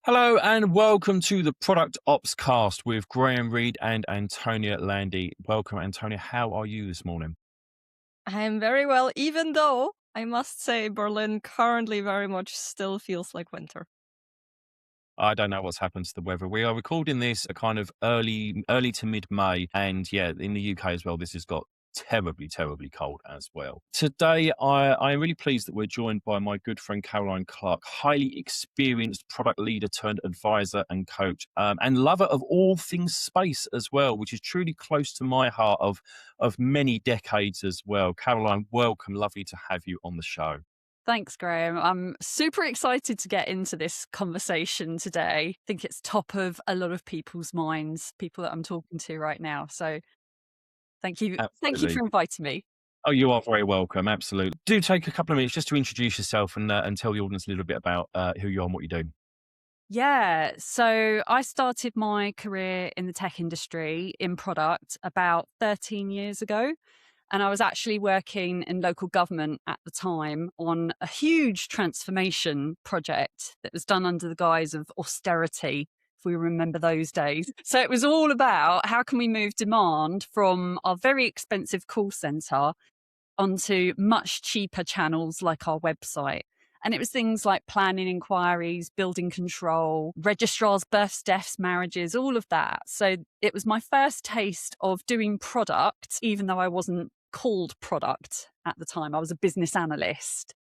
Hello and welcome to the Product Opscast with Graham Reed and Antonia Landy. Welcome, Antonia. How are you this morning? I'm very well, even though I must say Berlin currently very much still feels like winter. I don't know what's happened to the weather. We are recording this a kind of early to mid May, and yeah, in the UK as well. This has got terribly cold as well. Today, I am really pleased that we're joined by my good friend Caroline Clark, highly experienced product leader turned advisor and coach, and lover of all things space as well, which is truly close to my heart of many decades as well. Caroline, welcome. Lovely to have you on the show. Thanks, Graham. I'm super excited to get into this conversation today. I think it's top of a lot of people's minds, people that I'm talking to right now. So thank you. Thank you Absolutely. for inviting me. Oh, you are very welcome. Absolutely. Do take a couple of minutes just to introduce yourself and tell the audience a little bit about who you are and what you do. Yeah. So I started my career in the tech industry in product about 13 years ago. And I was actually working in local government at the time on a huge transformation project that was done under the guise of austerity, if we remember those days. So it was all about how can we move demand from our very expensive call center onto much cheaper channels like our website. And it was things like planning inquiries, building control, registrars, births, deaths, marriages, all of that. So it was my first taste of doing product, even though I wasn't called product at the time. I was a business analyst.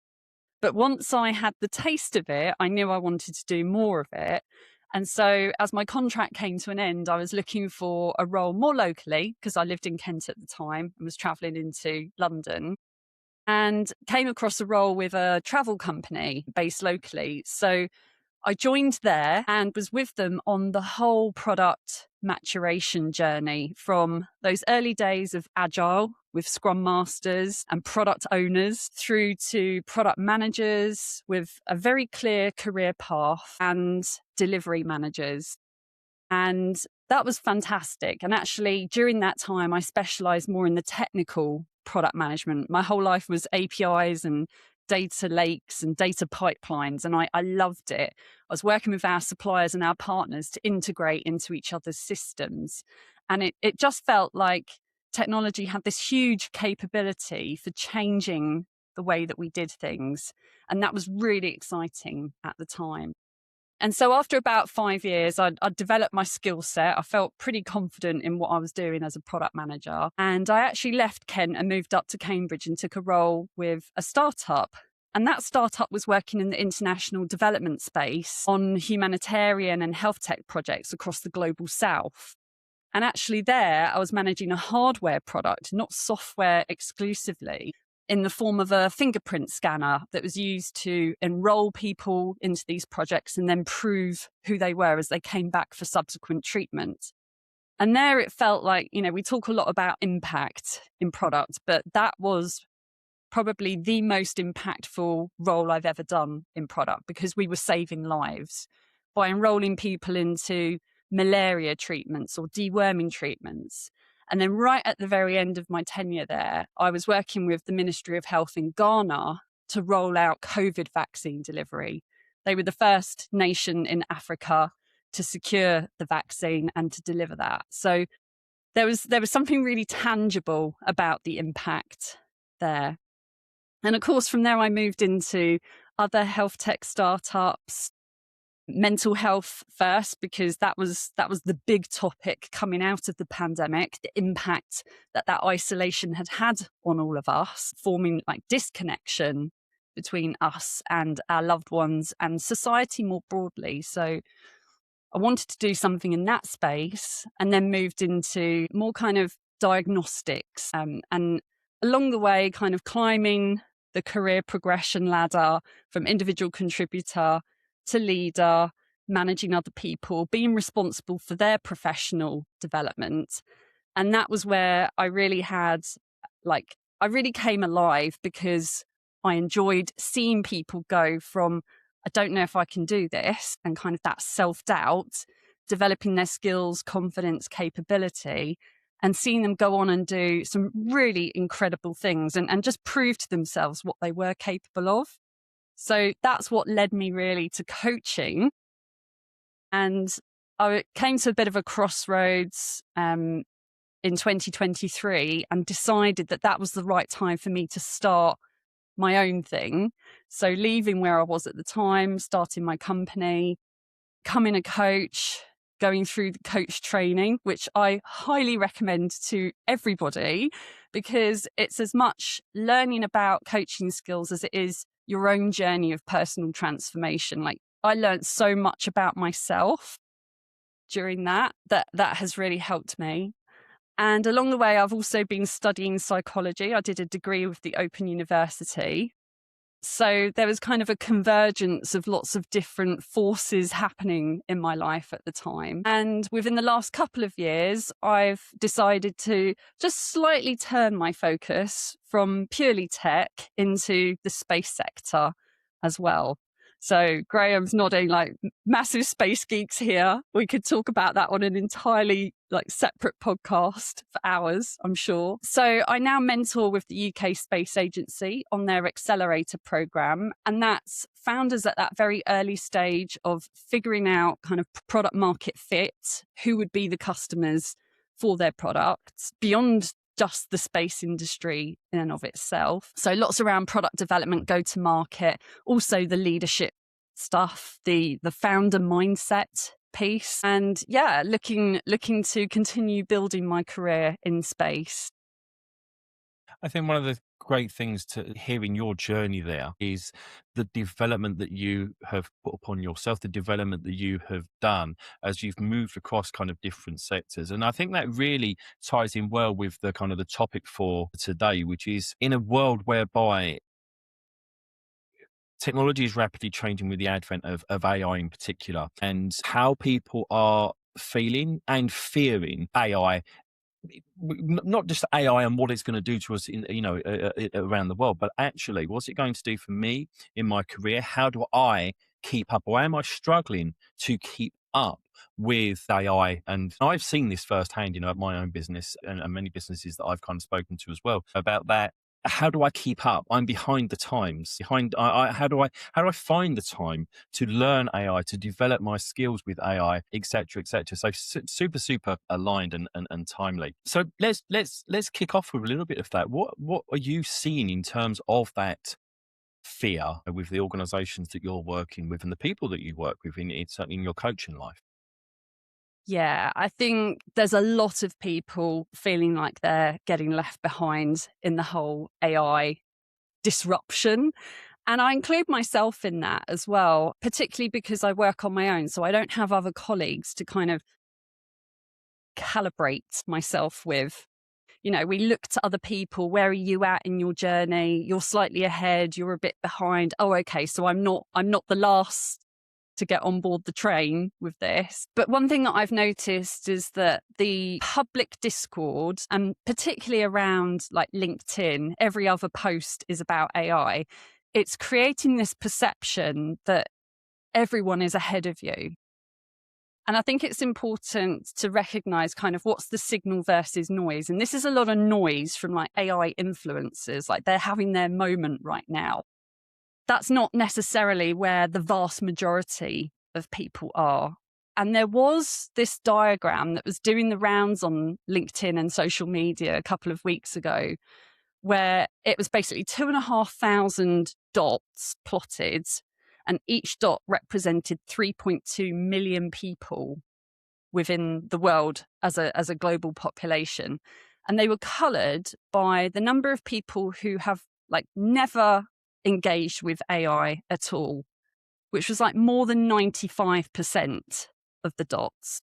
But once I had the taste of it, I knew I wanted to do more of it. And so as my contract came to an end, I was looking for a role more locally because I lived in Kent at the time and was traveling into London and came across a role with a travel company based locally. So I joined there and was with them on the whole product maturation journey from those early days of agile with scrum masters and product owners through to product managers with a very clear career path and delivery managers. And that was fantastic. And actually, during that time, I specialized more in the technical product management. My whole life was APIs and data lakes and data pipelines, and I loved it. I was working with our suppliers and our partners to integrate into each other's systems. And it just felt like technology had this huge capability for changing the way that we did things. And that was really exciting at the time. And so after about 5 years, I'd developed my skill set. I felt pretty confident in what I was doing as a product manager. And I actually left Kent and moved up to Cambridge and took a role with a startup. And that startup was working in the international development space on humanitarian and health tech projects across the global south. And actually, there, I was managing a hardware product, not software exclusively, in the form of a fingerprint scanner that was used to enroll people into these projects and then prove who they were as they came back for subsequent treatment. And there it felt like, we talk a lot about impact in product, but that was probably the most impactful role I've ever done in product because we were saving lives by enrolling people into malaria treatments or deworming treatments. And then right at the very end of my tenure there, I was working with the Ministry of Health in Ghana to roll out COVID vaccine delivery. They were the first nation in Africa to secure the vaccine and to deliver that. So there was something really tangible about the impact there. And of course, from there, I moved into other health tech startups, mental health first, because that was the big topic coming out of the pandemic, the impact that isolation had on all of us, forming like disconnection between us and our loved ones and society more broadly. So I wanted to do something in that space and then moved into more kind of diagnostics and along the way kind of climbing the career progression ladder from individual contributor to leader, managing other people, being responsible for their professional development. And that was where I really I really came alive because I enjoyed seeing people go from I don't know if I can do this, and kind of that self-doubt, developing their skills, confidence, capability, and seeing them go on and do some really incredible things and just prove to themselves what they were capable of. So that's what led me really to coaching. And I came to a bit of a crossroads in 2023 and decided that that was the right time for me to start my own thing. So leaving where I was at the time, starting my company, becoming a coach, going through the coach training, which I highly recommend to everybody because it's as much learning about coaching skills as it is your own journey of personal transformation. Like I learned so much about myself during that has really helped me. And along the way, I've also been studying psychology. I did a degree with the Open University. So there was kind of a convergence of lots of different forces happening in my life at the time. And within the last couple of years, I've decided to just slightly turn my focus from purely tech into the space sector as well. So Graham's nodding like massive space geeks here. We could talk about that on an entirely like separate podcast for hours, I'm sure. So I now mentor with the UK Space Agency on their accelerator program. And that's founders at that very early stage of figuring out kind of product market fit, who would be the customers for their products beyond just the space industry in and of itself. So lots around product development, go to market, also the leadership stuff, the founder mindset piece, and yeah, looking to continue building my career in space. I think one of the great things to hear in your journey there is the development that you have put upon yourself, the development that you have done as you've moved across kind of different sectors. And I think that really ties in well with the kind of the topic for today, which is in a world whereby technology is rapidly changing with the advent of AI in particular, and how people are feeling and fearing AI, not just AI and what it's going to do to us in around the world, but actually what's it going to do for me in my career? How do I keep up, or am I struggling to keep up with AI? And I've seen this firsthand, at my own business and many businesses that I've kind of spoken to as well about that. How do I keep up? I'm behind the times. How do I find the time to learn AI, to develop my skills with AI, etc., etc. So super aligned and timely. So let's kick off with a little bit of that. What are you seeing in terms of that fear with the organisations that you're working with and the people that you work with certainly in your coaching life? Yeah, I think there's a lot of people feeling like they're getting left behind in the whole AI disruption. And I include myself in that as well, particularly because I work on my own. So I don't have other colleagues to kind of calibrate myself with. We look to other people. Where are you at in your journey? You're slightly ahead. You're a bit behind. Oh, okay. So I'm not the last to get on board the train with this. But one thing that I've noticed is that the public discord, and particularly around like LinkedIn, every other post is about AI. It's creating this perception that everyone is ahead of you. And I think it's important to recognize kind of what's the signal versus noise. And this is a lot of noise from like AI influencers, like they're having their moment right now. That's not necessarily where the vast majority of people are. And there was this diagram that was doing the rounds on LinkedIn and social media a couple of weeks ago, where it was basically 2,500 dots plotted, and each dot represented 3.2 million people within the world as a global population. And they were colored by the number of people who have like never engaged with AI at all, which was like more than 95% of the dots.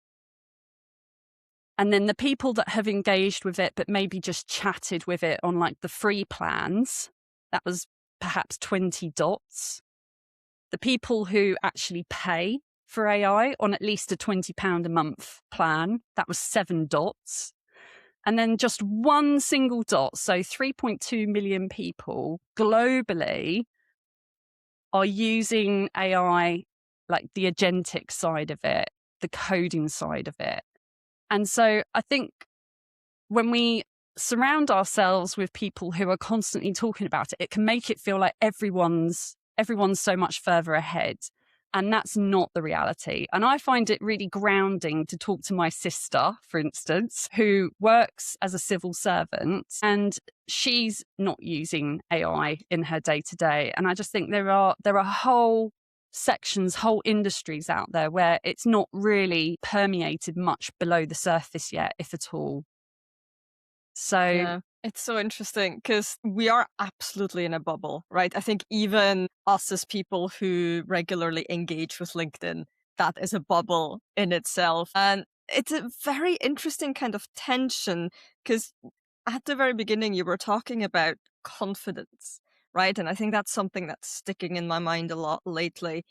And then the people that have engaged with it, but maybe just chatted with it on like the free plans, that was perhaps 20 dots. The people who actually pay for AI on at least a £20 a month plan, that was 7 dots. And then just one single dot, so 3.2 million people globally are using AI, like the agentic side of it, the coding side of it. And so I think when we surround ourselves with people who are constantly talking about it, it can make it feel like everyone's so much further ahead. And that's not the reality. And I find it really grounding to talk to my sister, for instance, who works as a civil servant, and she's not using AI in her day to day. And I just think there are whole sections, whole industries out there where it's not really permeated much below the surface yet, if at all. So, Yeah, it's so interesting because we are absolutely in a bubble, right? I think even us as people who regularly engage with LinkedIn, that is a bubble in itself. And it's a very interesting kind of tension because at the very beginning, you were talking about confidence, right? And I think that's something that's sticking in my mind a lot lately.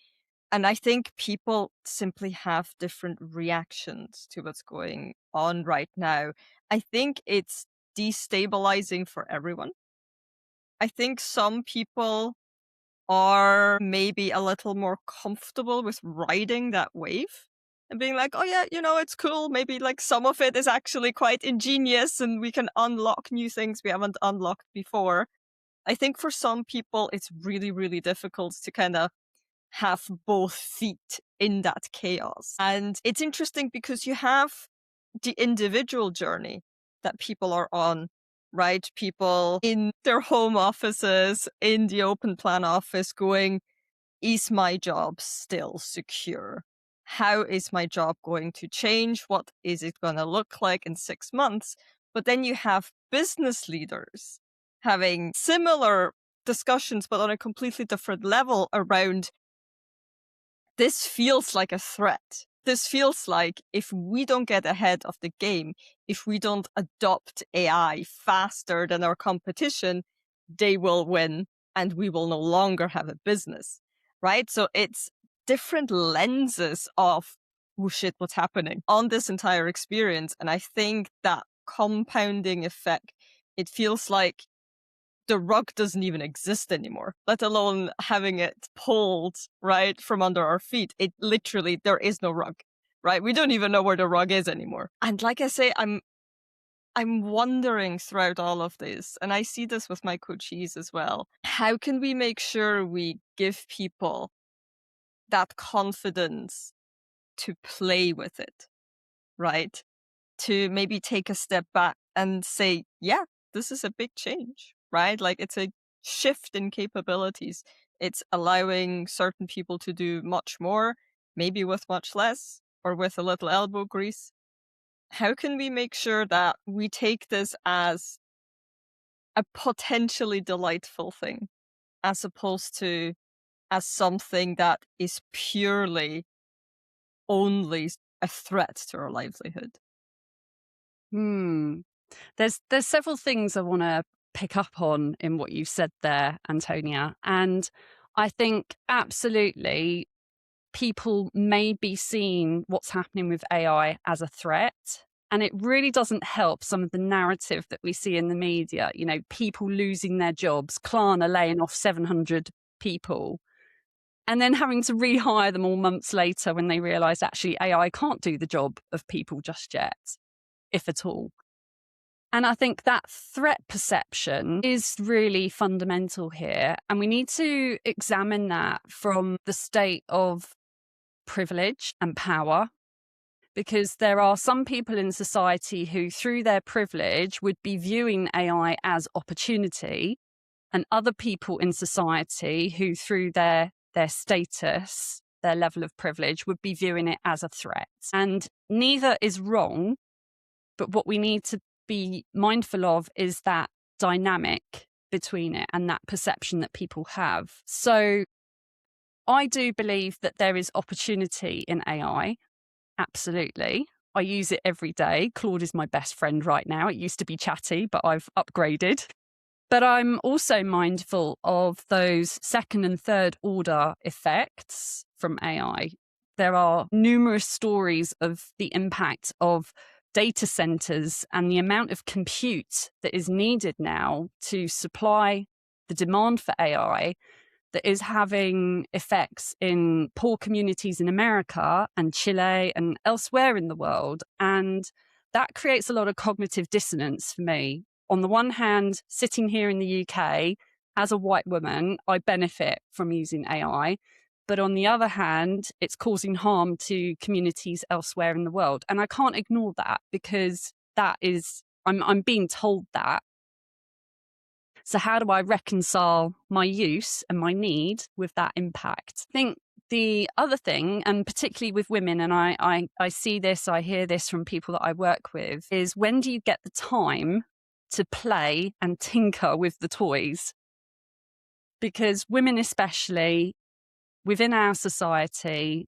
And I think people simply have different reactions to what's going on right now. I think it's destabilizing for everyone. I think some people are maybe a little more comfortable with riding that wave and being like, oh, yeah, it's cool. Maybe like some of it is actually quite ingenious and we can unlock new things we haven't unlocked before. I think for some people, it's really, really difficult to kind of have both feet in that chaos. And it's interesting because you have the individual journey that people are on, right? People in their home offices, in the open plan office going, is my job still secure? How is my job going to change? What is it going to look like in 6 months? But then you have business leaders having similar discussions, but on a completely different level around this feels like a threat. This feels like if we don't get ahead of the game, if we don't adopt AI faster than our competition, they will win and we will no longer have a business, right? So it's different lenses of, oh shit, what's happening on this entire experience. And I think that compounding effect, it feels like the rug doesn't even exist anymore, let alone having it pulled right from under our feet. It literally, there is no rug, right? We don't even know where the rug is anymore. And like I say, I'm wondering throughout all of this, and I see this with my coachees as well. How can we make sure we give people that confidence to play with it, right? To maybe take a step back and say, yeah, this is a big change, right? Like it's a shift in capabilities. It's allowing certain people to do much more, maybe with much less or with a little elbow grease. How can we make sure that we take this as a potentially delightful thing as opposed to as something that is purely only a threat to our livelihood? hmm. There's several things I want to pick up on in what you've said there, Antonia. And I think absolutely people may be seeing what's happening with AI as a threat. And it really doesn't help some of the narrative that we see in the media, people losing their jobs, Klarna laying off 700 people, and then having to rehire them all months later when they realize actually AI can't do the job of people just yet, if at all. And I think that threat perception is really fundamental here. And we need to examine that from the state of privilege and power, because there are some people in society who, through their privilege, would be viewing AI as opportunity, and other people in society who, through their status, their level of privilege, would be viewing it as a threat. And neither is wrong, but what we need to be mindful of is that dynamic between it and that perception that people have. So I do believe that there is opportunity in AI. Absolutely. I use it every day. Claude is my best friend right now. It used to be Chatty, but I've upgraded. But I'm also mindful of those second and third order effects from AI. There are numerous stories of the impact of data centers and the amount of compute that is needed now to supply the demand for AI that is having effects in poor communities in America and Chile and elsewhere in the world. And that creates a lot of cognitive dissonance for me. On the one hand, sitting here in the UK as a white woman, I benefit from using AI. but on the other hand, it's causing harm to communities elsewhere in the world. And I can't ignore that, because that is, I'm being told that. So how do I reconcile my use and my need with that impact? I think the other thing, and particularly with women, and I see this, I hear this from people that I work with, is when do you get the time to play and tinker with the toys? Because women especially within our society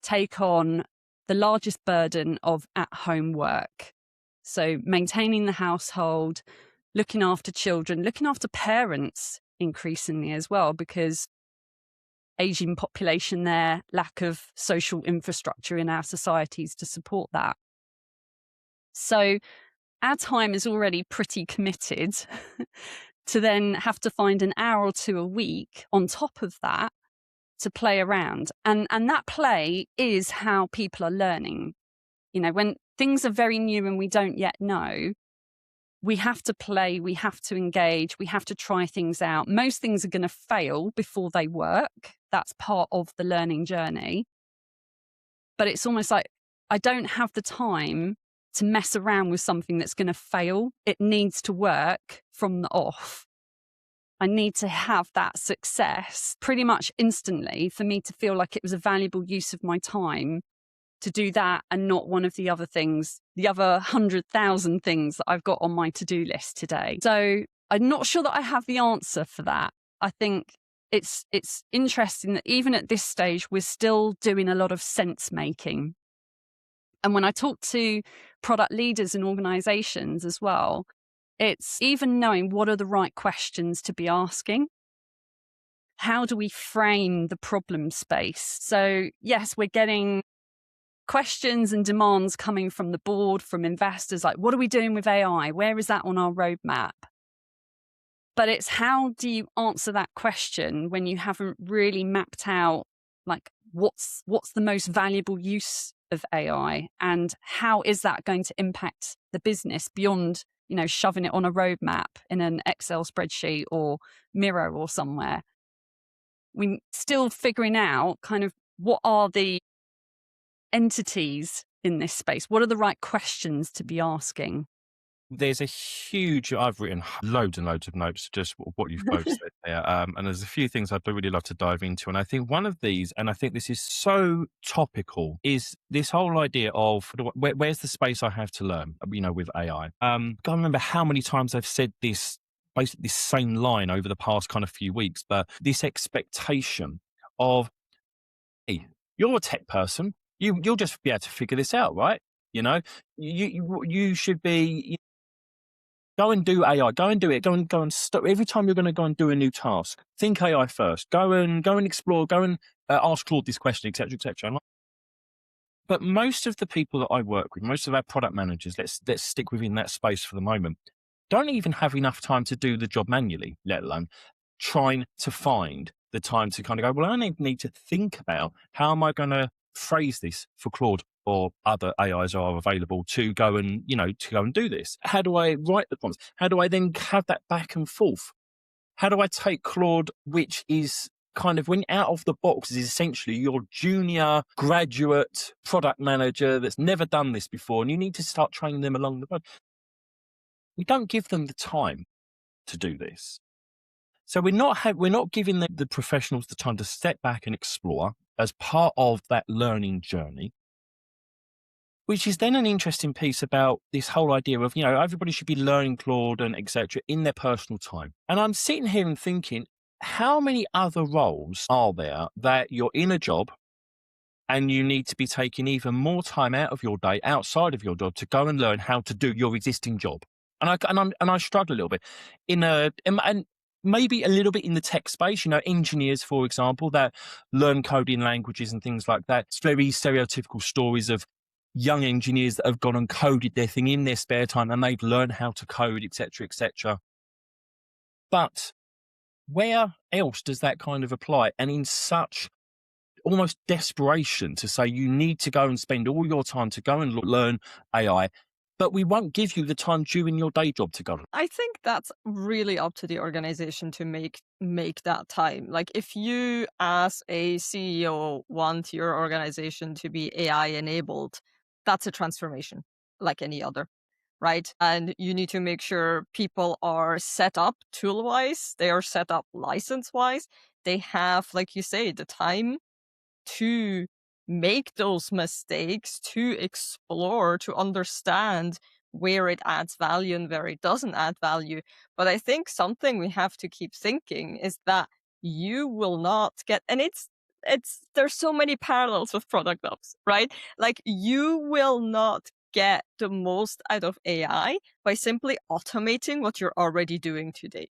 take on the largest burden of at-home work. So maintaining the household, looking after children, looking after parents increasingly as well, because aging population there, lack of social infrastructure in our societies to support that. So our time is already pretty committed to then have to find an hour or two a week on top of that to play around. And that play is how people are learning. You know, when things are very new and we don't yet know, we have to play, we have to engage, we have to try things out. Most things are going to fail before they work. That's part of the learning journey. But it's almost like I don't have the time to mess around with something that's going to fail. It needs to work from the off. I need to have that success pretty much instantly for me to feel like it was a valuable use of my time to do that, and not one of the other things, the other 100,000 things that I've got on my to-do list today. So I'm not sure that I have the answer for that. I think it's interesting that even at this stage, we're still doing a lot of sense making. And when I talk to product leaders in organizations as well, it's even knowing what are the right questions to be asking. How do we frame the problem space? So yes, we're getting questions and demands coming from the board, from investors, like, what are we doing with AI? Where is that on our roadmap? But it's how do you answer that question when you haven't really mapped out, like, what's the most valuable use of AI, and how is that going to impact the business beyond, you know, shoving it on a roadmap in an Excel spreadsheet or Miro or somewhere? We're still figuring out kind of what are the entities in this space? What are the right questions to be asking? There's a huge, I've written loads and loads of notes, just what you've both said there. And there's a few things I'd really love to dive into. And I think one of these, and I think this is so topical, is this whole idea of where's the space I have to learn, you know, with AI. I can't remember how many times I've said this, basically this same line over the past kind of few weeks, but this expectation of, hey, you're a tech person. You'll just be able to figure this out, right? You know, you should be, go and do AI. Go and do it. Go and stop. Every time you're going to go and do a new task, think AI first. Go and explore. Go and ask Claude this question, etc., etc. But most of the people that I work with, most of our product managers, let's stick within that space for the moment, don't even have enough time to do the job manually, let alone trying to find the time to kind of go, well, I need to think about how am I going to phrase this for Claude or other AIs are available to go and, you know, to go and do this. How do I write the prompts? How do I then have that back and forth? How do I take Claude, which is kind of, when out of the box, is essentially your junior graduate product manager that's never done this before, and you need to start training them along the way. We don't give them the time to do this. So we're not giving the professionals the time to step back and explore as part of that learning journey, which is then an interesting piece about this whole idea of, you know, everybody should be learning Claude and etc. in their personal time. And I'm sitting here and thinking, how many other roles are there that you're in a job and you need to be taking even more time out of your day outside of your job to go and learn how to do your existing job? And I struggle a little bit and maybe a little bit in the tech space, you know, engineers, for example, that learn coding languages and things like that. It's very stereotypical stories of young engineers that have gone and coded their thing in their spare time and they've learned how to code, etc., etc. But where else does that kind of apply? And in such almost desperation to say you need to go and spend all your time to go and learn AI, but we won't give you the time during your day job to go. I think that's really up to the organization to make that time. Like if you as a CEO want your organization to be AI enabled, that's a transformation like any other, right? And you need to make sure people are set up tool wise, they are set up license wise, they have, like you say, the time to make those mistakes, to explore, to understand where it adds value and where it doesn't add value. But I think something we have to keep thinking is that you will not get, and there's so many parallels with product ops, right? Like you will not get the most out of AI by simply automating what you're already doing today.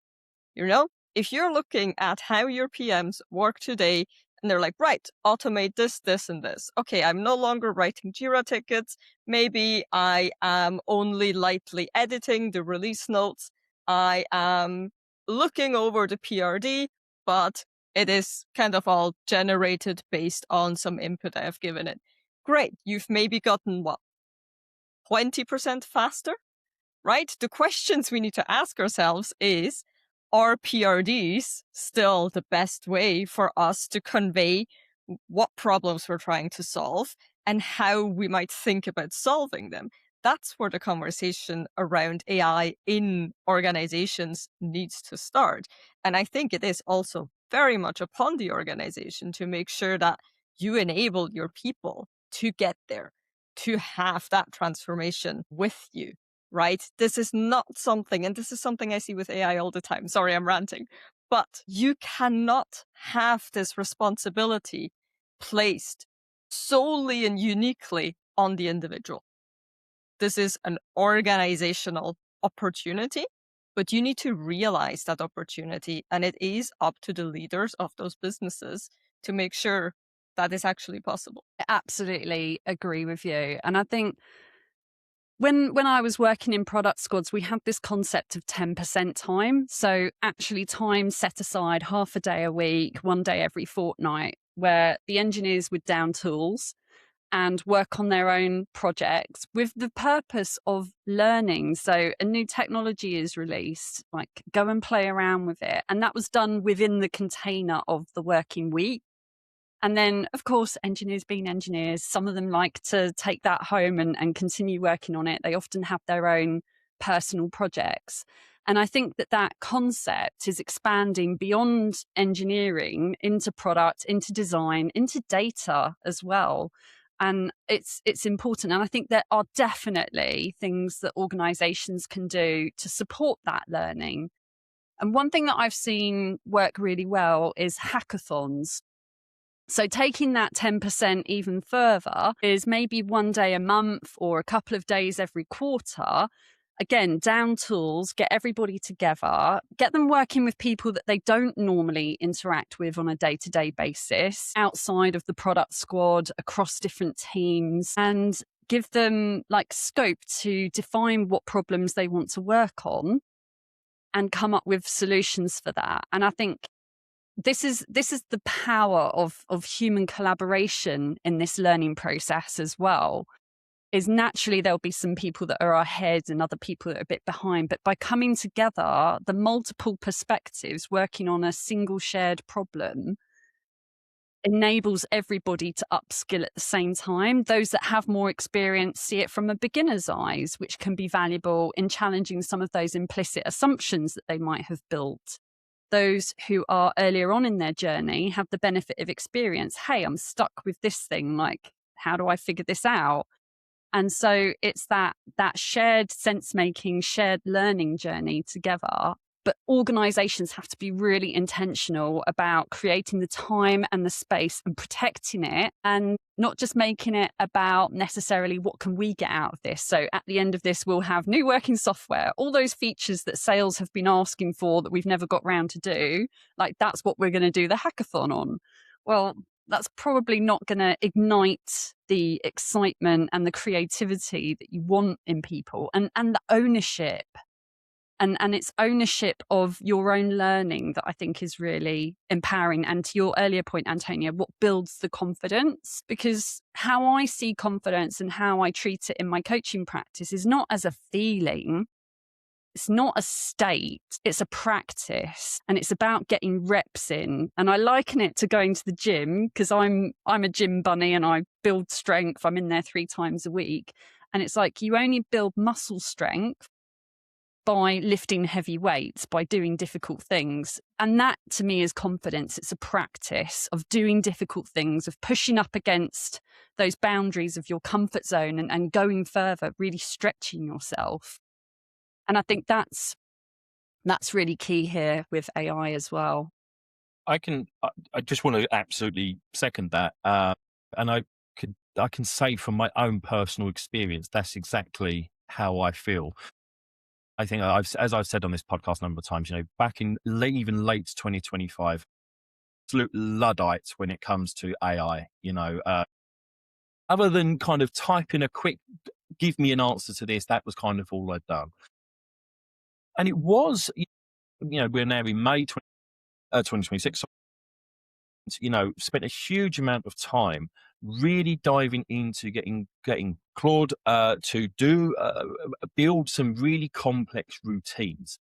You know, if you're looking at how your PMs work today and they're like, right, automate this, this, and this. Okay, I'm no longer writing Jira tickets. Maybe I am only lightly editing the release notes. I am looking over the PRD, but it is kind of all generated based on some input I have given it. Great, you've maybe gotten what, 20% faster? Right? The questions we need to ask ourselves is, are PRDs still the best way for us to convey what problems we're trying to solve and how we might think about solving them? That's where the conversation around AI in organizations needs to start. And I think it is also very much upon the organization to make sure that you enable your people to get there, to have that transformation with you, right? This is not something, and this is something I see with AI all the time. Sorry, I'm ranting. But you cannot have this responsibility placed solely and uniquely on the individual. This is an organizational opportunity, but you need to realize that opportunity. And it is up to the leaders of those businesses to make sure that is actually possible. I absolutely agree with you. And I think when I was working in product squads, we had this concept of 10% time. So actually time set aside half a day a week, one day every fortnight, where the engineers would down tools and work on their own projects with the purpose of learning. So a new technology is released, like go and play around with it. And that was done within the container of the working week. And then, of course, engineers being engineers, some of them like to take that home and continue working on it. They often have their own personal projects. And I think that that concept is expanding beyond engineering into product, into design, into data as well. And it's important. And I think there are definitely things that organizations can do to support that learning. And one thing that I've seen work really well is hackathons. So taking that 10% even further is maybe one day a month or a couple of days every quarter. Again, down tools, get everybody together, get them working with people that they don't normally interact with on a day-to-day basis, outside of the product squad, across different teams, and give them like scope to define what problems they want to work on and come up with solutions for that. And I think this is the power of human collaboration in this learning process as well. Is naturally there'll be some people that are ahead and other people that are a bit behind, but by coming together, the multiple perspectives working on a single shared problem enables everybody to upskill at the same time. Those that have more experience see it from a beginner's eyes, which can be valuable in challenging some of those implicit assumptions that they might have built. Those who are earlier on in their journey have the benefit of experience. Hey, I'm stuck with this thing. Like, how do I figure this out? And so it's that shared sense making, shared learning journey together. But organizations have to be really intentional about creating the time and the space and protecting it, and not just making it about necessarily what can we get out of this. So at the end of this, we'll have new working software, all those features that sales have been asking for that we've never got round to do. Like, that's what we're going to do the hackathon on. Well, that's probably not going to ignite the excitement and the creativity that you want in people, and the ownership And it's ownership of your own learning that I think is really empowering. And to your earlier point, Antonia, what builds the confidence? Because how I see confidence and how I treat it in my coaching practice is not as a feeling. It's not a state, it's a practice, and it's about getting reps in. And I liken it to going to the gym because I'm a gym bunny and I build strength. I'm in there 3 times a week. And it's like you only build muscle strength by lifting heavy weights, by doing difficult things. And that to me is confidence. It's a practice of doing difficult things, of pushing up against those boundaries of your comfort zone and going further, really stretching yourself. And I think that's really key here with AI as well. I just want to absolutely second that. And I can say from my own personal experience, that's exactly how I feel. I think as I've said on this podcast a number of times, back in even late 2025, absolute Luddites when it comes to AI, other than kind of typing a quick, give me an answer to this, that was kind of all I'd done. And it was, we're now in May 2026, spent a huge amount of time really diving into getting Claude to build some really complex routines.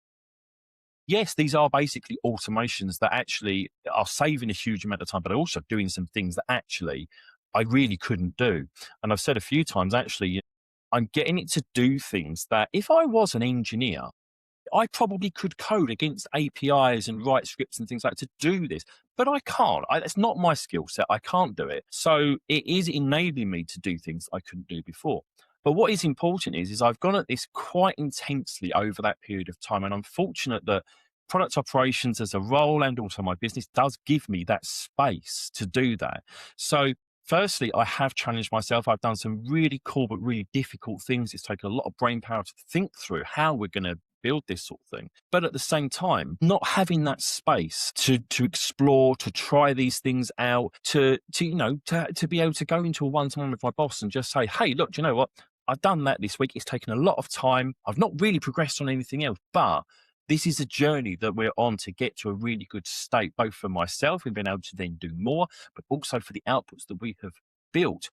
Yes, these are basically automations that actually are saving a huge amount of time, but are also doing some things that actually I really couldn't do. And I've said a few times, actually, I'm getting it to do things that if I was an engineer, I probably could code against APIs and write scripts and things like that to do this, but I can't. It's not my skill set. I can't do it. So it is enabling me to do things I couldn't do before. But what is important is I've gone at this quite intensely over that period of time. And I'm fortunate that product operations as a role and also my business does give me that space to do that. So firstly, I have challenged myself. I've done some really cool but really difficult things. It's taken a lot of brain power to think through how we're going to build this sort of thing. But at the same time, not having that space to explore, to try these things out, to be able to go into a one-to-one with my boss and just say, hey, look, do you know what? I've done that this week. It's taken a lot of time. I've not really progressed on anything else, but this is a journey that we're on to get to a really good state, both for myself and being able to then do more, but also for the outputs that we have built.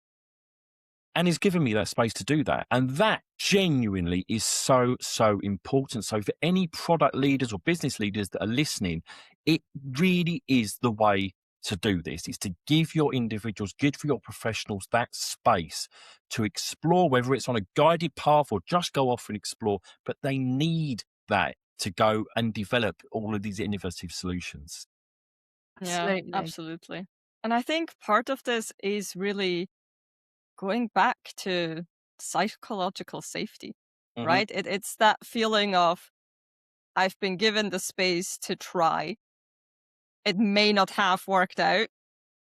And it's given me that space to do that. And that genuinely is so, so important. So for any product leaders or business leaders that are listening, it really is the way to do this. It's to give your individuals, give your professionals that space to explore, whether it's on a guided path or just go off and explore, but they need that to go and develop all of these innovative solutions. Yeah, Absolutely. absolutely. And I think part of this is really going back to psychological safety, right? It's that feeling of I've been given the space to try. It may not have worked out,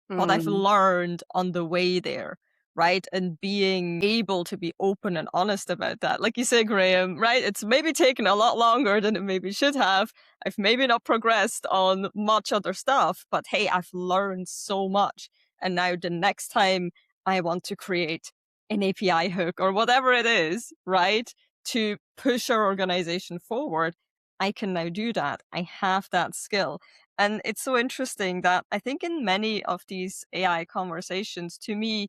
but I've learned on the way there, right? And being able to be open and honest about that. Like you say, Graham, right? It's maybe taken a lot longer than it maybe should have. I've maybe not progressed on much other stuff, but hey, I've learned so much. And now the next time I want to create an API hook or whatever it is, right? To push our organization forward, I can now do that. I have that skill. And it's so interesting that I think in many of these AI conversations, to me,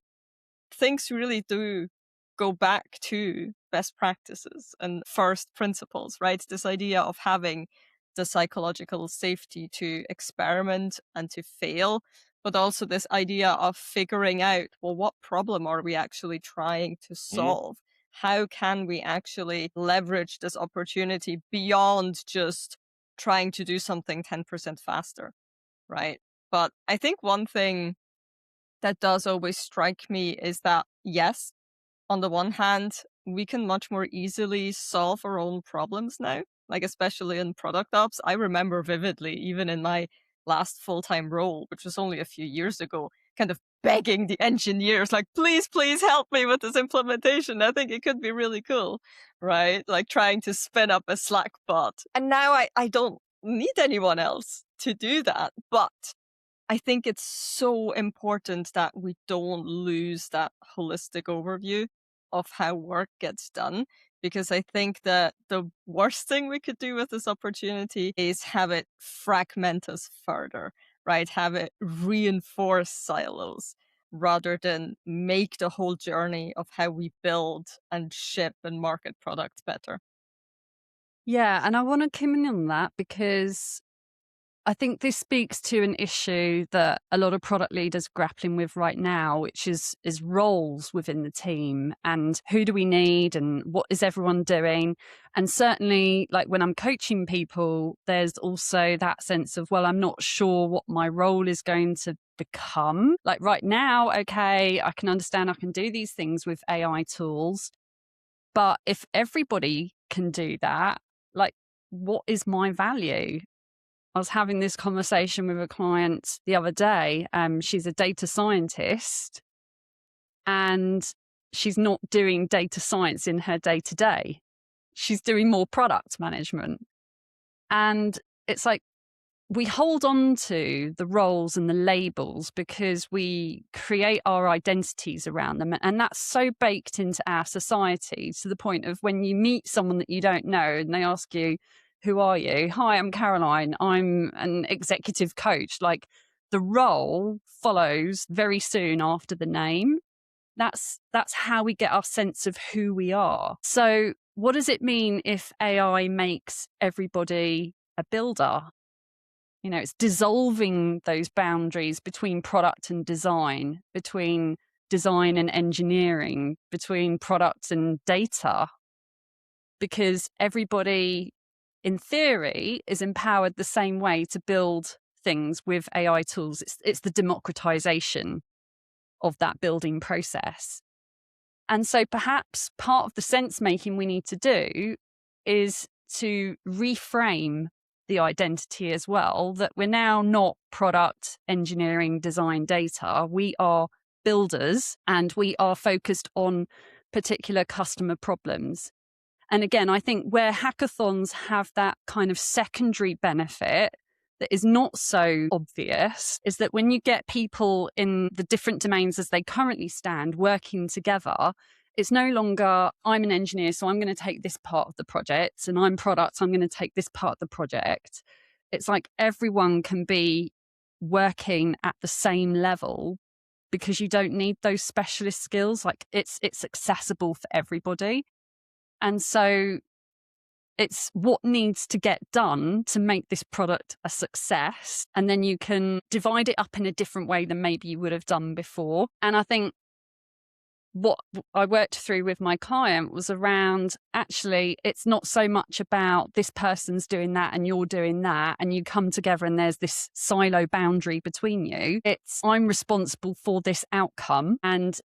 things really do go back to best practices and first principles, right? This idea of having the psychological safety to experiment and to fail, but also this idea of figuring out, well, what problem are we actually trying to solve? How can we actually leverage this opportunity beyond just trying to do something 10% faster, right? But I think one thing that does always strike me is that, yes, on the one hand, we can much more easily solve our own problems now, like especially in product ops. I remember vividly, even in my last full-time role, which was only a few years ago, kind of begging the engineers, like, please, please help me with this implementation. I think it could be really cool, right? Like trying to spin up a Slack bot. And now I don't need anyone else to do that. But I think it's so important that we don't lose that holistic overview of how work gets done, because I think that the worst thing we could do with this opportunity is have it fragment us further, right? Have it reinforce silos rather than make the whole journey of how we build and ship and market products better. Yeah, and I want to come in on that because I think this speaks to an issue that a lot of product leaders are grappling with right now, which is roles within the team and who do we need and what is everyone doing. And certainly, like when I'm coaching people, there's also that sense of, well, I'm not sure what my role is going to become. Like right now, okay, I can understand I can do these things with AI tools, but if everybody can do that, like what is my value? I was having this conversation with a client the other day. She's a data scientist and she's not doing data science in her day to day. She's doing more product management. And it's like we hold on to the roles and the labels because we create our identities around them. And that's so baked into our society to the point of when you meet someone that you don't know and they ask you, who are you? Hi, I'm Caroline. I'm an executive coach. Like the role follows very soon after the name. That's how we get our sense of who we are. So what does it mean if AI makes everybody a builder? You know, it's dissolving those boundaries between product and design, between design and engineering, between product and data, because everybody, in theory, is empowered the same way to build things with AI tools. It's the democratization of that building process. And so perhaps part of the sense making we need to do is to reframe the identity as well, that we're now not product, engineering, design, data. We are builders and we are focused on particular customer problems. And again, I think where hackathons have that kind of secondary benefit that is not so obvious is that when you get people in the different domains as they currently stand working together, it's no longer, I'm an engineer, so I'm going to take this part of the project, and I'm product, so I'm going to take this part of the project. It's like everyone can be working at the same level because you don't need those specialist skills. Like it's accessible for everybody. And so it's what needs to get done to make this product a success. And then you can divide it up in a different way than maybe you would have done before. And I think what I worked through with my client was around actually, it's not so much about this person's doing that and you're doing that, and you come together and there's this silo boundary between you. It's I'm responsible for this outcome and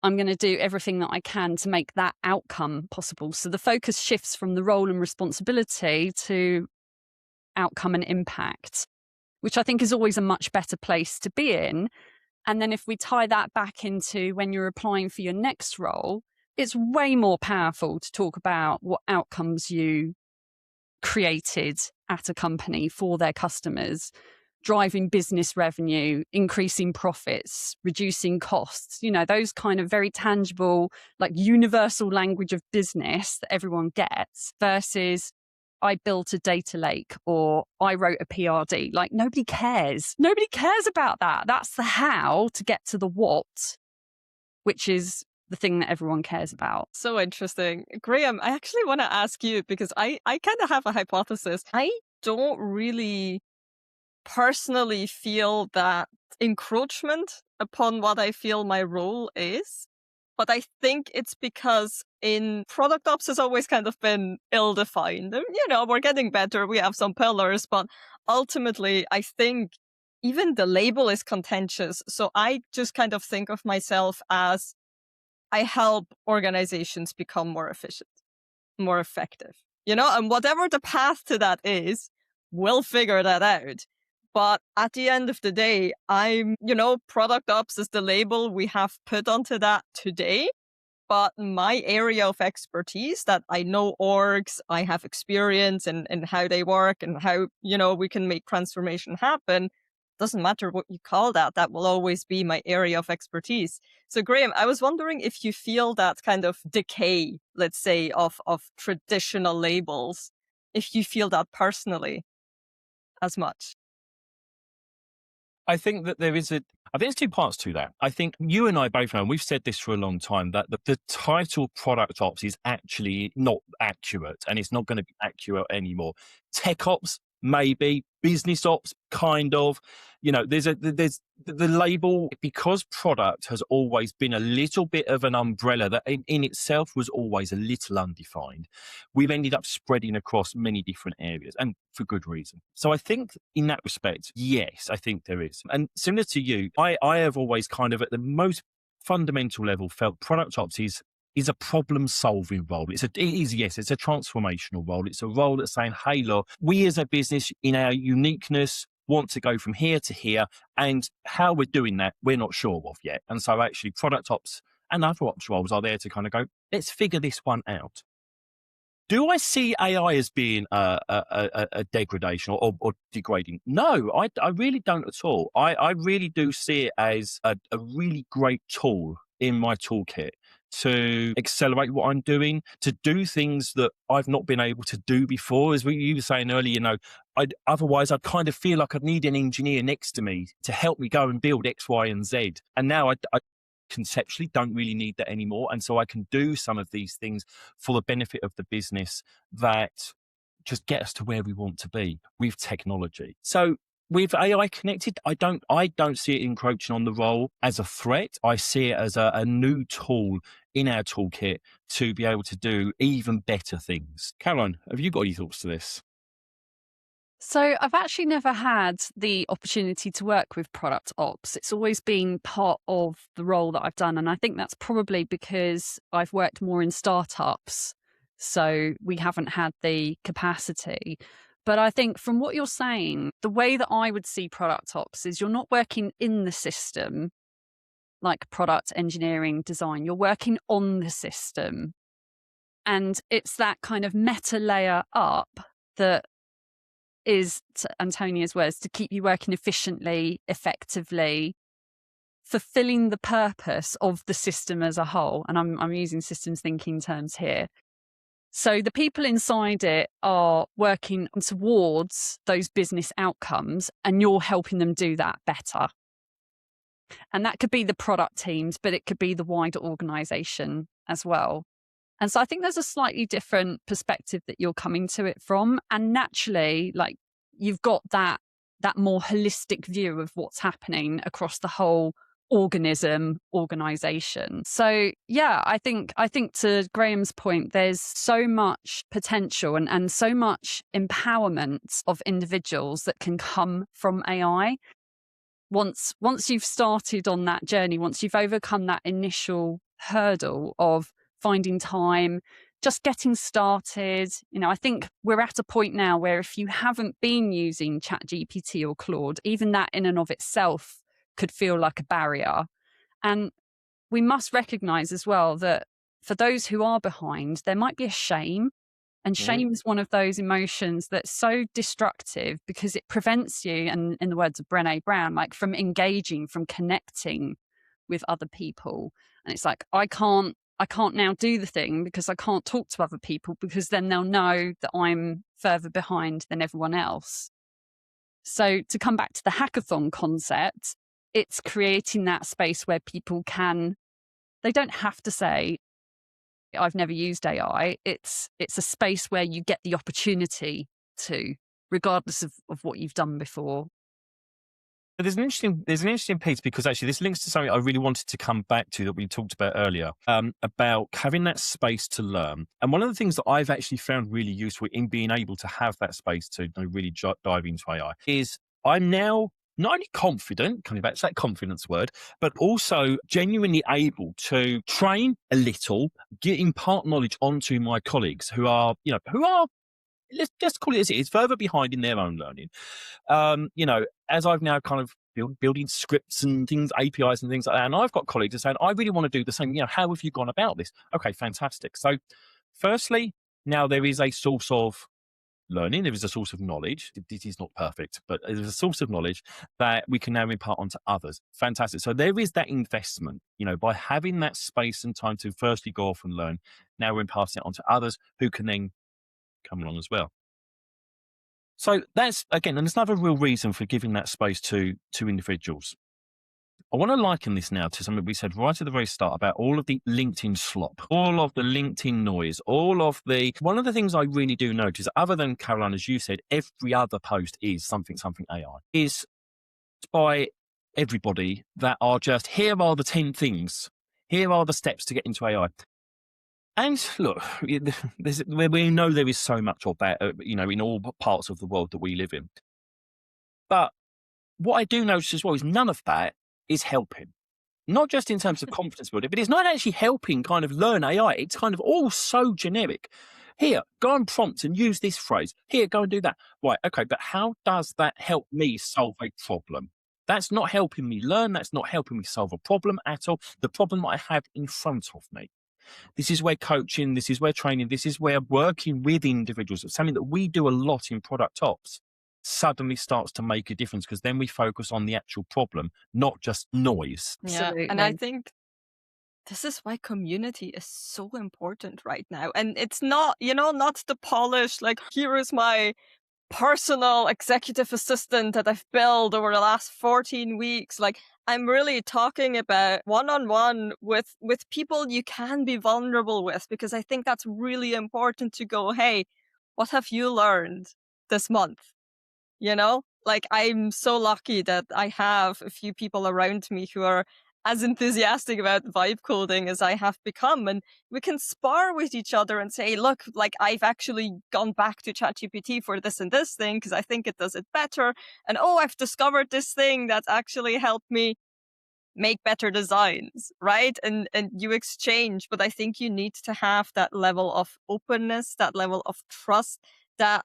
I'm going to do everything that I can to make that outcome possible. So the focus shifts from the role and responsibility to outcome and impact, which I think is always a much better place to be in. And then if we tie that back into when you're applying for your next role, it's way more powerful to talk about what outcomes you created at a company for their customers, driving business revenue, increasing profits, reducing costs, you know, those kind of very tangible, like universal language of business that everyone gets versus I built a data lake or I wrote a PRD. Like nobody cares. Nobody cares about that. That's the how to get to the what, which is the thing that everyone cares about. So interesting. Graham, I actually want to ask you because I kind of have a hypothesis. I don't really personally feel that encroachment upon what I feel my role is. But I think it's because in product ops has always kind of been ill-defined. You know, we're getting better. We have some pillars, but ultimately I think even the label is contentious. So I just kind of think of myself as I help organizations become more efficient, more effective, you know, and whatever the path to that is, we'll figure that out. But at the end of the day, I'm, you know, product ops is the label we have put onto that today. But my area of expertise that I know orgs, I have experience in how they work and how, you know, we can make transformation happen. doesn't matter what you call that, that will always be my area of expertise. So Graham, I was wondering if you feel that kind of decay, let's say, of traditional labels, if you feel that personally as much. I think that I think there's two parts to that. I think you and I both know, and we've said this for a long time, that the title product ops is actually not accurate, and it's not going to be accurate anymore. Tech ops, maybe. Business ops, kind of. There's the label, because product has always been a little bit of an umbrella that in itself was always a little undefined. We've ended up spreading across many different areas, and for good reason. So I think in that respect, yes, I think there is. And similar to you, I have always kind of at the most fundamental level felt product ops is a problem solving role. It's a transformational role. It's a role that's saying, hey, look, we as a business in our uniqueness want to go from here to here, and how we're doing that, we're not sure of yet. And so actually product ops and other ops roles are there to kind of go, let's figure this one out. Do I see AI as being a degradation or degrading? No, I really don't at all. I really do see it as a really great tool in my toolkit to accelerate what I'm doing, to do things that I've not been able to do before. As you were saying earlier, otherwise I'd kind of feel like I'd need an engineer next to me to help me go and build X, Y, and Z. And now I conceptually don't really need that anymore. And so I can do some of these things for the benefit of the business that just get us to where we want to be with technology. So with AI connected, I don't see it encroaching on the role as a threat. I see it as a new tool in our toolkit to be able to do even better things. Caroline, have you got any thoughts to this? So I've actually never had the opportunity to work with product ops. It's always been part of the role that I've done. And I think that's probably because I've worked more in startups. So we haven't had the capacity. But I think from what you're saying, the way that I would see product ops is you're not working in the system like product engineering design. You're working on the system. And it's that kind of meta layer up that is, to Antonia's words, to keep you working efficiently, effectively, fulfilling the purpose of the system as a whole. And I'm using systems thinking terms here. So the people inside it are working towards those business outcomes, and you're helping them do that better. And that could be the product teams, but it could be the wider organization as well. And so I think there's a slightly different perspective that you're coming to it from. And naturally, like, you've got that more holistic view of what's happening across the whole organization. So yeah, I think to Graham's point, there's so much potential and so much empowerment of individuals that can come from AI. Once you've started on that journey, once you've overcome that initial hurdle of finding time, just getting started. I think we're at a point now where if you haven't been using ChatGPT or Claude, even that in and of itself could feel like a barrier. And we must recognize as well that for those who are behind, there might be a shame. And shame is one of those emotions that's so destructive because it prevents you, and in the words of Brené Brown, like from engaging, from connecting with other people. And it's like, I can't now do the thing because I can't talk to other people because then they'll know that I'm further behind than everyone else. So to come back to the hackathon concept, it's creating that space where people they don't have to say, I've never used AI. It's a space where you get the opportunity to, regardless of what you've done before. But there's an interesting piece, because actually this links to something I really wanted to come back to that we talked about earlier, about having that space to learn. And one of the things that I've actually found really useful in being able to have that space to really dive into AI is I'm now not only confident, coming back to that confidence word, but also genuinely able to train a little, impart knowledge onto my colleagues who are let's just call it as it is, further behind in their own learning. As I've now kind of building scripts and things, APIs and things like that, and I've got colleagues that are saying, I really want to do the same. How have you gone about this? Okay, fantastic. So firstly, now there is a source of learning. There is a source of knowledge. It is not perfect, but there's a source of knowledge that we can now impart onto others. Fantastic. So there is that investment, by having that space and time to firstly go off and learn. Now we're imparting it onto others who can then come along as well. So that's, again, and there's another real reason for giving that space to individuals. I want to liken this now to something we said right at the very start about all of the LinkedIn slop, all of the LinkedIn noise, one of the things I really do notice, other than Caroline, as you said, every other post is something AI, is by everybody that are just, here are the 10 things. Here are the steps to get into AI. And look, we know there is so much of that, in all parts of the world that we live in. But what I do notice as well is none of that is helping. Not just in terms of confidence building, but it's not actually helping kind of learn AI. It's kind of all so generic. Here, go and prompt and use this phrase. Here, go and do that. Right, okay, but how does that help me solve a problem? That's not helping me learn. That's not helping me solve a problem at all. The problem that I have in front of me. This is where coaching, this is where training, this is where working with individuals, something that we do a lot in product ops, suddenly starts to make a difference, because then we focus on the actual problem, not just noise. Yeah. And I think this is why community is so important right now. And it's not, not the polished, like, here is my personal executive assistant that I've built over the last 14 weeks. Like, I'm really talking about one-on-one with people you can be vulnerable with, because I think that's really important to go, hey, what have you learned this month? Like, I'm so lucky that I have a few people around me who are as enthusiastic about vibe coding as I have become. And we can spar with each other and say, look, like, I've actually gone back to ChatGPT for this and this thing because I think it does it better. And I've discovered this thing that's actually helped me make better designs, right? And you exchange. But I think you need to have that level of openness, that level of trust, that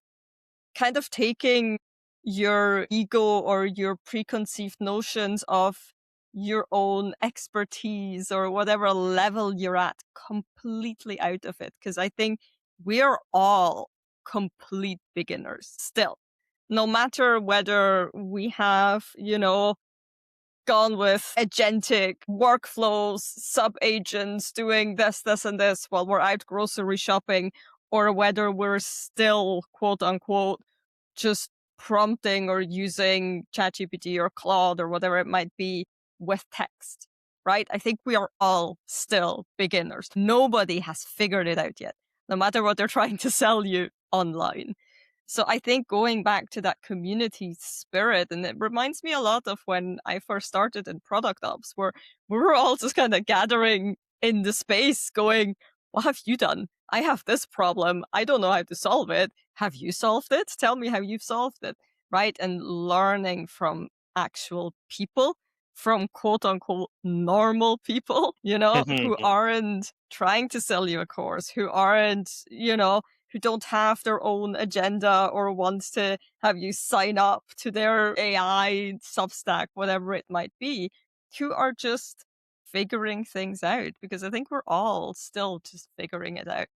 kind of taking your ego or your preconceived notions of your own expertise or whatever level you're at completely out of it. Because I think we're all complete beginners still. No matter whether we have, gone with agentic workflows, sub-agents doing this, and this while we're out grocery shopping, or whether we're still, quote unquote, just prompting or using ChatGPT or Claude or whatever it might be with text, right? I think we are all still beginners. Nobody has figured it out yet, no matter what they're trying to sell you online. So I think going back to that community spirit, and it reminds me a lot of when I first started in product ops, where we were all just kind of gathering in the space going, what have you done? I have this problem. I don't know how to solve it. Have you solved it? Tell me how you've solved it, right? And learning from actual people, from quote unquote normal people, who aren't trying to sell you a course, who aren't, who don't have their own agenda or wants to have you sign up to their AI Substack, whatever it might be, who are just figuring things out, because I think we're all still just figuring it out.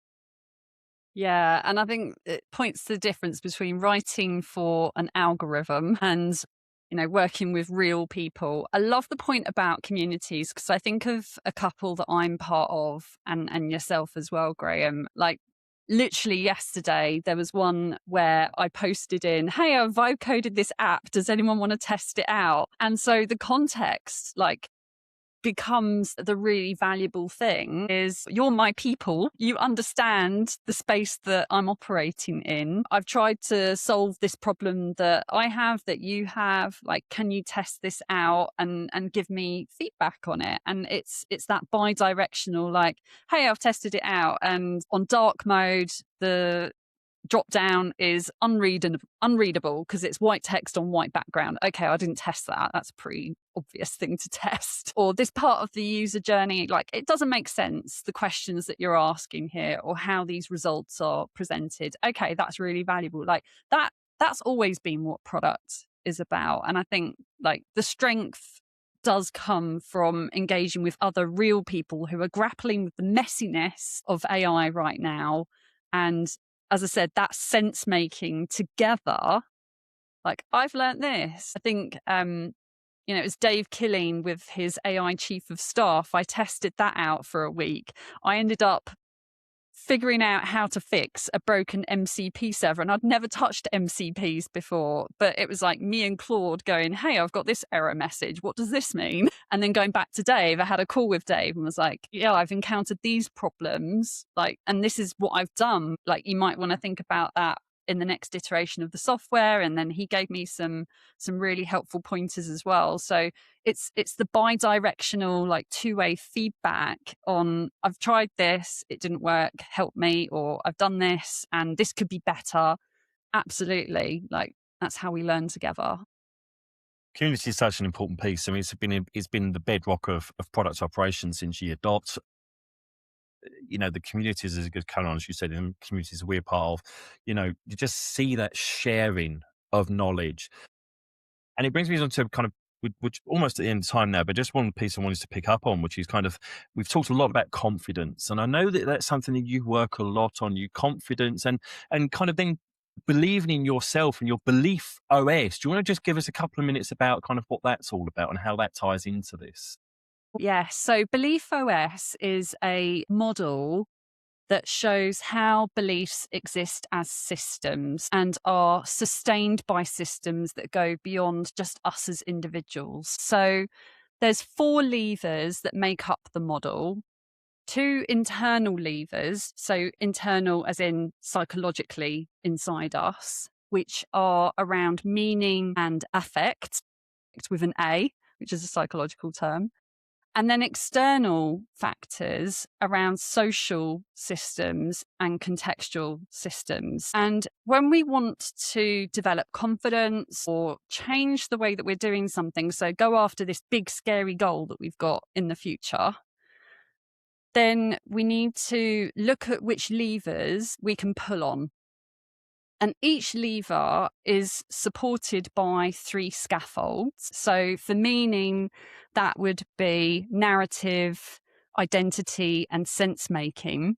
Yeah, and I think it points to the difference between writing for an algorithm and working with real people. I love the point about communities, because I think of a couple that I'm part of, and yourself as well, Graham. Like, literally yesterday, there was one where I posted in, hey, I've vibe coded this app. Does anyone want to test it out? And so the context, like, becomes the really valuable thing is, you're my people. You understand the space that I'm operating in. I've tried to solve this problem that I have, that you have. Like, can you test this out and give me feedback on it? And it's that bi-directional, like, hey, I've tested it out. And on dark mode, the drop down is unreadable because it's white text on white background. Okay, I didn't test that. That's a pretty obvious thing to test. Or this part of the user journey, like, it doesn't make sense, the questions that you're asking here, or how these results are presented. Okay, that's really valuable. Like, that's always been what product is about. And I think, like, the strength does come from engaging with other real people who are grappling with the messiness of AI right now, and as I said, that sense making together, like I've learned this. I think, it was Dave Killeen with his AI chief of staff. I tested that out for a week. I ended up figuring out how to fix a broken MCP server. And I'd never touched MCPs before, but it was like me and Claude going, hey, I've got this error message. What does this mean? And then going back to Dave, I had a call with Dave and was like, yeah, I've encountered these problems, and this is what I've done. Like, you might want to think about that in the next iteration of the software. And then he gave me some really helpful pointers as well. So it's the bi-directional, two-way feedback on, I've tried this, it didn't work, help me, or I've done this and this could be better. Absolutely. That's how we learn together. Community is such an important piece. I mean, it's been the bedrock of product operations since you adopt. The communities is a good color, as you said, in communities we're part of, you just see that sharing of knowledge. And it brings me on to kind of, which almost at the end of time now, but just one piece I wanted to pick up on, which is kind of, we've talked a lot about confidence. And I know that that's something that you work a lot on, you confidence and kind of then believing in yourself and your belief OS. Do you want to just give us a couple of minutes about kind of what that's all about and how that ties into this? Yes. So Belief OS is a model that shows how beliefs exist as systems and are sustained by systems that go beyond just us as individuals. So there's 4 levers that make up the model. 2 internal levers, so internal as in psychologically inside us, which are around meaning and affect, with an A, which is a psychological term. And then external factors around social systems and contextual systems. And when we want to develop confidence or change the way that we're doing something, so go after this big, scary goal that we've got in the future, then we need to look at which levers we can pull on. And each lever is supported by 3 scaffolds. So for meaning, that would be narrative, identity, and sense making.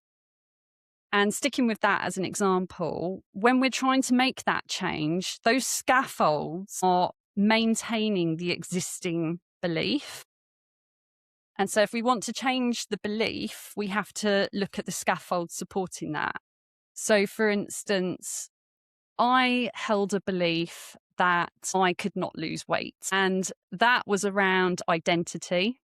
And sticking with that as an example, when we're trying to make that change, those scaffolds are maintaining the existing belief. And so if we want to change the belief, we have to look at the scaffolds supporting that. So for instance, I held a belief that I could not lose weight. And that was around identity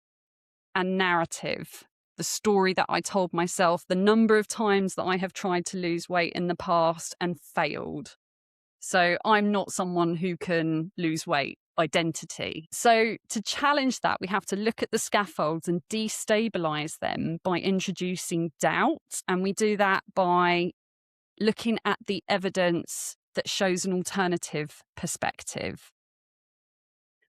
and narrative, the story that I told myself, the number of times that I have tried to lose weight in the past and failed. So I'm not someone who can lose weight. Identity. So to challenge that, we have to look at the scaffolds and destabilize them by introducing doubt. And we do that by looking at the evidence that shows an alternative perspective.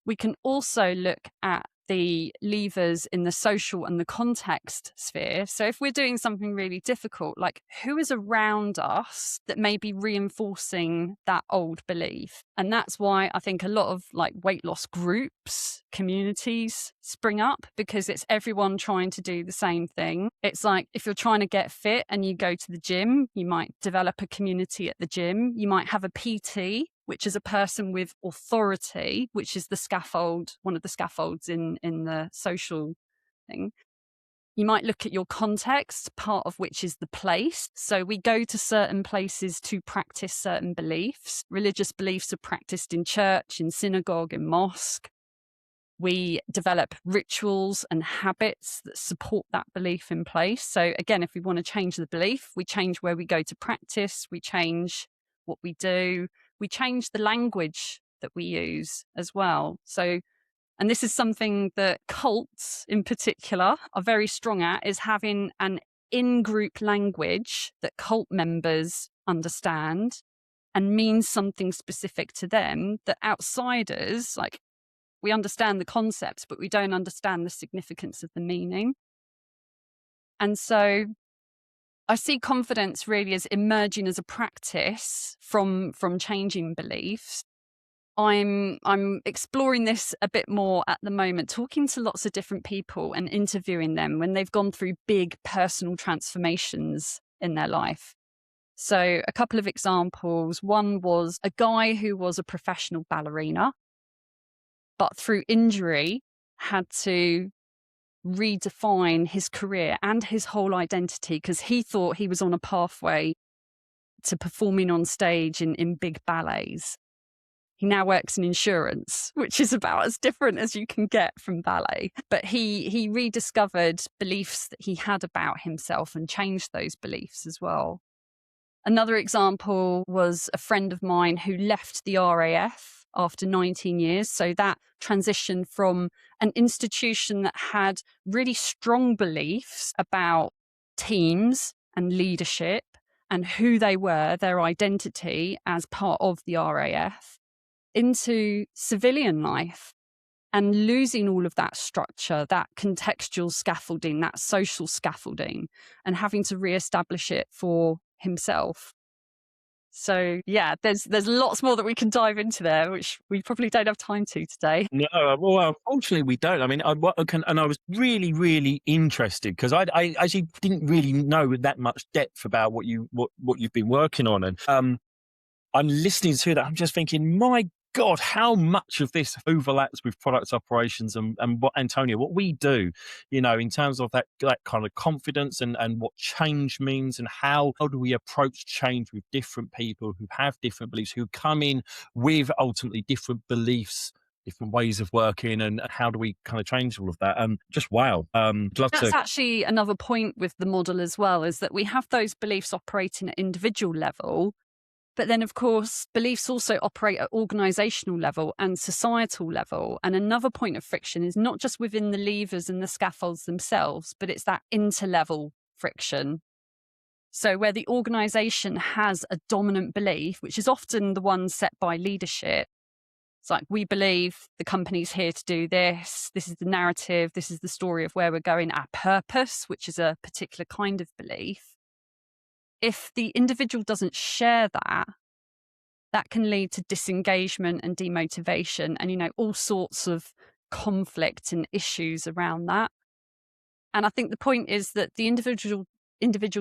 We can also look at the levers in the social and the context sphere. So if we're doing something really difficult, like who is around us that may be reinforcing that old belief? And that's why I think a lot of weight loss groups, communities spring up, because it's everyone trying to do the same thing. It's like if you're trying to get fit and you go to the gym, you might develop a community at the gym. You might have a PT, which is a person with authority, which is the scaffold, one of the scaffolds in the social thing. You might look at your context, part of which is the place. So we go to certain places to practice certain beliefs. Religious beliefs are practiced in church, in synagogue, in mosque. We develop rituals and habits that support that belief in place. So again, if we want to change the belief, we change where we go to practice, we change what we do, we change the language that we use as well. So, and this is something that cults in particular are very strong at, is having an in-group language that cult members understand and means something specific to them that outsiders, we understand the concepts, but we don't understand the significance of the meaning. And so I see confidence really as emerging as a practice from changing beliefs. I'm exploring this a bit more at the moment, talking to lots of different people and interviewing them when they've gone through big personal transformations in their life. So, a couple of examples. One was a guy who was a professional ballerina, but through injury had to redefine his career and his whole identity because he thought he was on a pathway to performing on stage in big ballets. He now works in insurance, which is about as different as you can get from ballet. But he rediscovered beliefs that he had about himself and changed those beliefs as well. Another example was a friend of mine who left the RAF after 19 years. So that transition from an institution that had really strong beliefs about teams and leadership and who they were, their identity as part of the RAF, into civilian life and losing all of that structure, that contextual scaffolding, that social scaffolding, and having to reestablish it for himself. So yeah, there's lots more that we can dive into there, which we probably don't have time to today. No, well, unfortunately, we don't. I mean, I was really, really interested because I actually didn't really know that much depth about what you've been working on, and I'm listening to that. I'm just thinking, my God, how much of this overlaps with product operations and what, Antonio, what we do, in terms of that kind of confidence and what change means and how do we approach change with different people who have different beliefs, who come in with ultimately different beliefs, different ways of working, and how do we kind of change all of that? Just wow. I'd love That's to. actually another point with the model as well, is that we have those beliefs operating at individual level. But then, of course, beliefs also operate at organisational level and societal level. And another point of friction is not just within the levers and the scaffolds themselves, but it's that interlevel friction. So where the organisation has a dominant belief, which is often the one set by leadership, it's like, we believe the company's here to do this. This is the narrative. This is the story of where we're going, our purpose, which is a particular kind of belief. If the individual doesn't share that, that can lead to disengagement and demotivation and, all sorts of conflict and issues around that. And I think the point is that the individual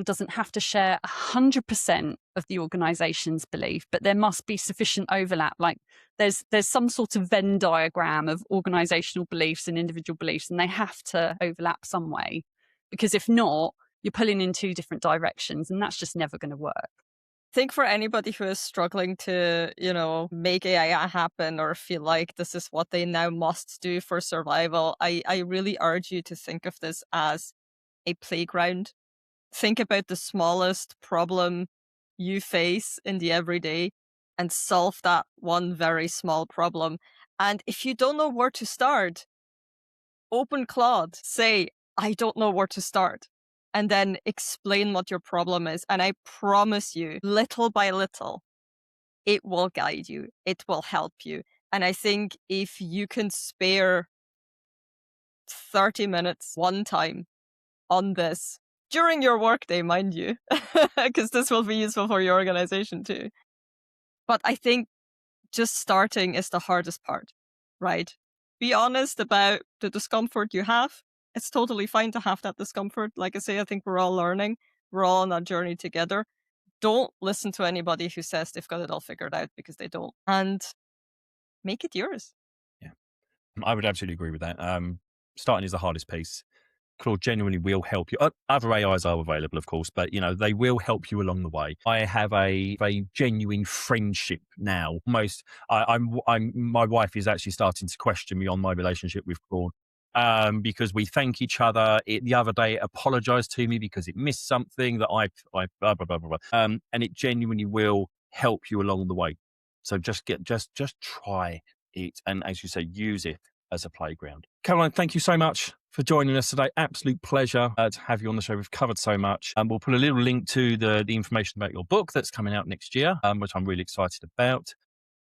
doesn't have to share 100% of the organization's belief, but there must be sufficient overlap. Like there's some sort of Venn diagram of organizational beliefs and individual beliefs, and they have to overlap some way. Because if not, you're pulling in two different directions, and that's just never going to work. Think for anybody who is struggling to, make AI happen or feel like this is what they now must do for survival, I really urge you to think of this as a playground. Think about the smallest problem you face in the everyday and solve that one very small problem. And if you don't know where to start, open Claude, say, I don't know where to start, and then explain what your problem is. And I promise you, little by little, it will guide you, it will help you. And I think if you can spare 30 minutes one time on this during your workday, mind you, because this will be useful for your organization too. But I think just starting is the hardest part, right? Be honest about the discomfort you have. It's totally fine to have that discomfort. Like I say, I think we're all learning. We're all on that journey together. Don't listen to anybody who says they've got it all figured out, because they don't. And make it yours. Yeah, I would absolutely agree with that. Starting is the hardest piece. Claude genuinely will help you. Other AIs are available, of course, but they will help you along the way. I have a genuine friendship now. Almost, my wife is actually starting to question me on my relationship with Claude, because we thank each other. The other day, it apologized to me because it missed something that I blah blah blah blah. And it genuinely will help you along the way. So just try it, and as you say, use it as a playground. Caroline, thank you so much for joining us today. Absolute pleasure to have you on the show. We've covered so much. We'll put a little link to the information about your book that's coming out next year, which I'm really excited about.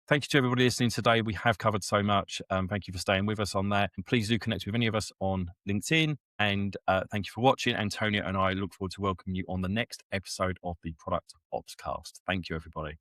Thank you to everybody listening today. We have covered so much. Thank you for staying with us on that. And please do connect with any of us on LinkedIn. And thank you for watching. Antonio and I look forward to welcoming you on the next episode of the Product Opscast. Thank you, everybody.